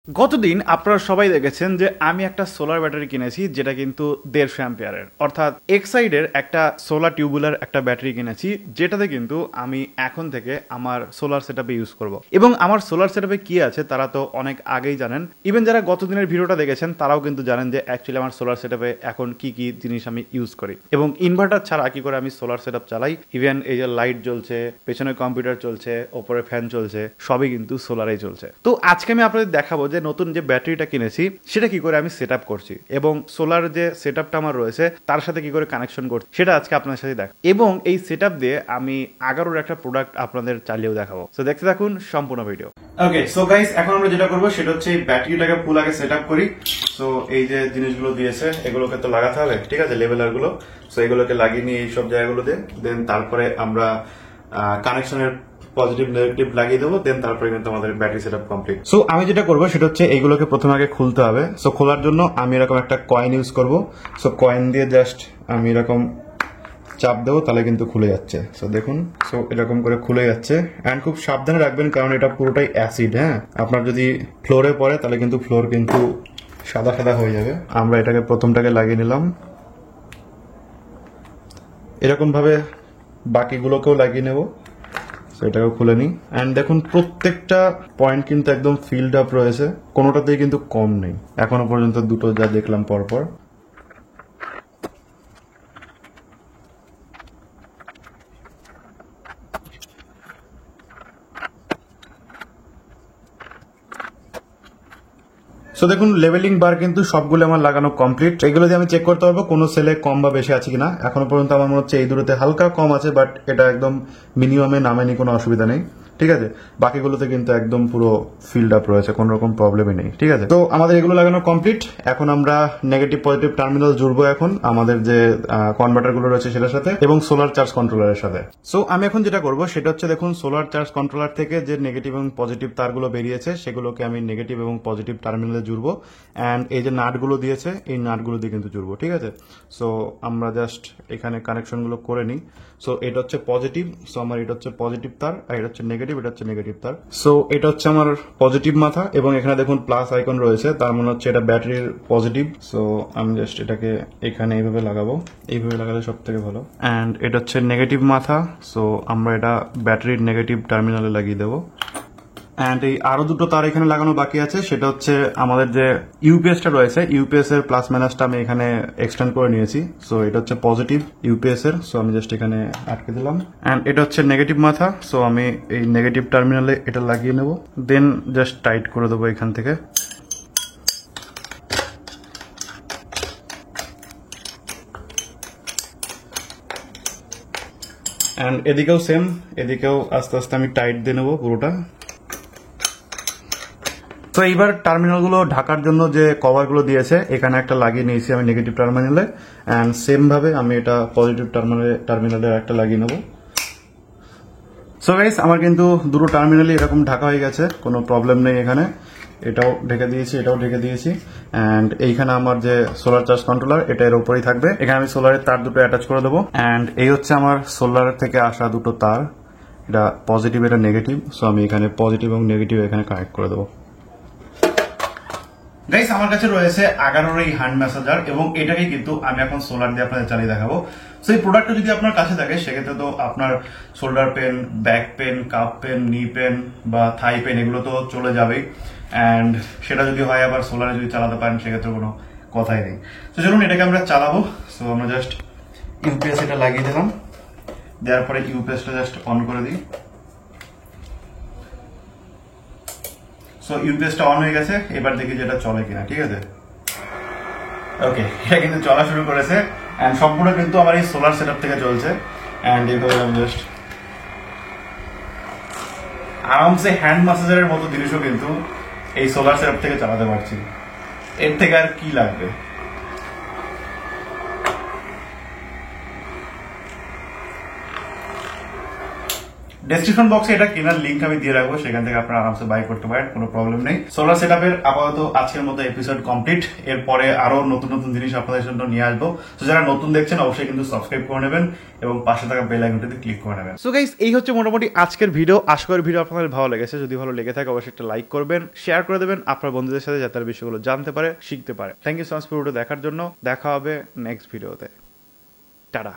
গতদিন আপনারা সবাই দেখেছেন যে আমি একটা সোলার ব্যাটারি কিনেছি যেটা কিন্তু 150 অ্যাম্পিয়ারের, অর্থাৎ এক্সাইডের একটা সোলার টিউবুলার একটা ব্যাটারি কিনেছি, যেটাতে কিন্তু আমি এখন থেকে আমার সোলার সেটআপে ইউজ করব। এবং আমার সোলার সেটআপে কি আছে তারা তো অনেক আগেই জানেন, ইভেন যারা গতদিনের ভিডিওটা দেখেছেন তারাও কিন্তু জানেন যে অ্যাকচুয়ালি আমার সোলার সেটআপে এখন কি কি জিনিস আমি ইউজ করি এবং ইনভার্টার ছাড়া কি করে আমি সোলার সেটআপ চালাই। ইভেন এই যে লাইট জ্বলছে, পেছনে কম্পিউটার চলছে, ওপরে ফ্যান চলছে, সবই কিন্তু সোলারেই চলছে। তো আজকে আমি আপনাদের দেখাবো যে নতুন যে ব্যাটারিটা কিনেছি সেটা কি করে আমি সেট আপ করছি এবং সোলার যে সেট আপটা আমার রয়েছে তার সাথে কি করে কানেকশন করছি সেটা আজকে আপনাদের সাথে দেখ, এবং এই সেট আপ দিয়ে আমি 11-র একটা প্রোডাক্ট আপনাদের চালিয়েও দেখাবো। তো দেখতে থাকুন সম্পূর্ণ ভিডিও। ওকে, সো গাইস, এখন আমরা যেটা করবো সেটা হচ্ছে এই ব্যাটারিটাকে ফুল আগে সেট আপ করি। সো এই যে জিনিসগুলো দিয়েছে এগুলোকে তো লাগাতে হবে, ঠিক আছে, লেভেলার গুলো। সো এগুলোকে লাগিয়ে নিয়ে এইসব জায়গাগুলোতে দেন তারপরে আমরা কানেকশনের পজিটিভ নেগেটিভ লাগিয়ে দেবো, দেন তারপরে কিন্তু আমাদের ব্যাটারি সেটআপ কমপ্লিট। সো আমি যেটা করবো সেটা হচ্ছে এইগুলোকে প্রথমে আগে খুলতে হবে। সো খোলার জন্য আমি এরকম একটা কয়েন ইউজ করব। সো কয়েন দিয়ে জাস্ট আমি এরকম চাপ দেবো, তাহলে কিন্তু খুলে যাচ্ছে। সো দেখুন, সো এরকম করে খুলে যাচ্ছে। অ্যান্ড খুব সাবধানে রাখবেন কারণ এটা পুরোটাই অ্যাসিড। হ্যাঁ, আপনার যদি ফ্লোরে পড়ে তাহলে কিন্তু ফ্লোর কিন্তু সাদা সাদা হয়ে যাবে। আমরা এটাকে প্রথমটাকে লাগিয়ে নিলাম, এরকম ভাবে বাকিগুলোকেও লাগিয়ে নেব। এটাকেও খুলে নিই। অ্যান্ড দেখুন প্রত্যেকটা পয়েন্ট কিন্তু একদম ফিল্ড আপ রয়েছে, কোনোটাতেই কিন্তু কম নেই এখনো পর্যন্ত, দুটো যা দেখলাম পরপর। সো দেখুন লেভেলিং বার কিন্তু সবগুলো আমার লাগানো কমপ্লিট। এগুলো দিয়ে আমি চেক করতে পারবো কোনো সেলে কম বা বেশি আছে কিনা। এখনো পর্যন্ত আমার মনে হচ্ছে এই দুটোতে হালকা কম আছে, বাট এটা একদম মিনিমামে নামেনি, কোনো অসুবিধা নেই, ঠিক আছে। বাকিগুলোতে কিন্তু একদম পুরো ফিল্ড আপ রয়েছে, কোনো রকম প্রবলেমই নেই, ঠিক আছে। তো আমাদের এগুলো লাগানো কমপ্লিট। এখন আমরা নেগেটিভ পজিটিভ টার্মিনাল জুড়বো এখন আমাদের যে কনভার্টার গুলো রয়েছে সেটার সাথে এবং সোলার চার্জ কন্ট্রোলারের সাথে। সো আমি এখন যেটা করবো সেটা হচ্ছে দেখুন সোলার চার্জ কন্ট্রোলার থেকে যে নেগেটিভ এবং পজিটিভ তারগুলো বেরিয়েছে সেগুলোকে আমি নেগেটিভ এবং পজিটিভ টার্মিনালে জুড়বো। অ্যান্ড এই যে নাটগুলো দিয়েছে এই নাটগুলো দিয়ে কিন্তু জুড়বো, ঠিক আছে। সো আমরা জাস্ট এখানে কানেকশনগুলো করে নিই। সো এটা হচ্ছে পজিটিভ, সো আমার এটা হচ্ছে পজিটিভ তার, আর এটা হচ্ছে নেগেটিভ, এটা হচ্ছে নেগেটিভ তার। সো এটা হচ্ছে আমার পজিটিভ মাথা এবং এখানে দেখুন প্লাস আইকন রয়েছে, তার মানে হচ্ছে এটা ব্যাটারির পজিটিভ। সো আমি জাস্ট এটাকে এখানে এইভাবে লাগাবো, এইভাবে লাগালে সব থেকে ভালো। অ্যান্ড এটা হচ্ছে নেগেটিভ মাথা, সো আমরা এটা ব্যাটারির নেগেটিভ টার্মিনালে লাগিয়ে দেবো। অ্যান্ড এই আরো দুটো তার এখানে লাগানো বাকি আছে, সেটা হচ্ছে আমাদের যে ইউপিএসটা রয়েছে, ইউপিএস এর প্লাস মাইনাসটা আমি এখানে এক্সটেন্ড করে নিয়েছি। সো এটা হচ্ছে পজিটিভ ইউপিএস এর, সো আমি জাস্ট এখানে আটকে দিলাম। অ্যান্ড এটা হচ্ছে নেগেটিভ মাথা, সো আমি এই নেগেটিভ টার্মিনালে এটা লাগিয়ে নেব, দেন জাস্ট টাইট করে দেবো এখান থেকে। অ্যান্ড এদিকেও সেম, এদিকেও আস্তে আস্তে আমি টাইট দিয়ে নেবো পুরোটা। তো এইবার টার্মিনালগুলো ঢাকার জন্য যে কভারগুলো দিয়েছে এখানে একটা লাগিয়ে নিয়েছি আমি নেগেটিভ টার্মিনালে, অ্যান্ড সেম ভাবে আমি এটা পজিটিভ টার্মিনালে একটা লাগিয়ে নেব। সো গাইস, আমার কিন্তু দুটো টার্মিনালই এরকম ঢাকা হয়ে গেছে, কোনো প্রবলেম নেই এখানে। এটাও ঢেকে দিয়েছি, এটাও ঢেকে দিয়েছি। অ্যান্ড এইখানে আমার যে সোলার চার্জ কন্ট্রোলার এটা এর উপরেই থাকবে, এখানে আমি সোলারের তার দুটো অ্যাটাচ করে দেবো। অ্যান্ড এই হচ্ছে আমার সোলার থেকে আসা দুটো তার, এটা পজিটিভ এটা নেগেটিভ। সো আমি এখানে পজিটিভ এবং নেগেটিভ এখানে কানেক্ট করে দেবো। গাইস, আমার কাছে রয়েছে 11-র এই হ্যান্ড ম্যাসাজার এবং এটাকে কিন্তু আমি এখন সোলার দিয়ে আপনাদের চালিয়ে দেখাবো। সো এই প্রোডাক্টটা যদি আপনার কাছে থাকে সেক্ষেত্রে তো আপনার shoulder pain, back pain, calf pain, knee pain বা থাই পেন এগুলো তো চলে যাবেই। অ্যান্ড সেটা যদি হয় আবার সোলারে যদি চালাতে পারেন সেক্ষেত্রে কোনো কথাই নেই। তো চলুন এটাকে আমরা চালাবো। সো আমরা জাস্ট ইউপিএস এটা লাগিয়ে দিলাম, দেওয়ার পরে ইউপিএসটা জাস্ট অন করে দিই। সো ইউপিএসটা অন হয়ে গেছে, এবার দেখি যে এটা চলে কিনা, ঠিক আছে। ওকে, এটা কিন্তু চলা শুরু করেছে অ্যান্ড সম্পূর্ণ কিন্তু আমার এই সোলার সেটআপ থেকে চলছে। অ্যান্ড এইভাবে আমি জাস্ট আরামসে হ্যান্ড ম্যাসাজারের মতো জিনিসও কিন্তু এই সোলার সেটআপ থেকে চালাতে পারছি, এর থেকে আর কি লাগবে। ডেসক্রিপশন বক্সে এটা কেনার লিংক আমি দিয়ে রাখবো, সেখান থেকে আপনারা আরামসে বাই করতে পারেন, কোনো প্রবলেম নেই। সোলার সেটআপের আপাতত আজকের মতো এপিসোড কমপ্লিট। এরপরে আরো নতুন নতুন জিনিস আপনাদের জন্য নিয়ে আসবো। তো যারা নতুন দেখছেন অবশ্যই কিন্তু সাবস্ক্রাইব করে নেবেন এবং পাশে থাকা বেল আইকনটিতে ক্লিক করে নেবেন। সো গাইস, এই হচ্ছে মোটামুটি আজকের ভিডিও। আশা করি ভিডিও আপনাদের ভালো লেগেছে। যদি ভালো লেগে থাকে অবশ্যই একটা লাইক করবেন, শেয়ার করে দেবেন আপনার বন্ধুদের সাথে, যাতে তারা বিষয়গুলো জানতে পারে, শিখতে পারে। থ্যাংক ইউ সো মাচ ভিডিওটা দেখার জন্য। দেখা হবে নেক্সট ভিডিওতে। টাটা।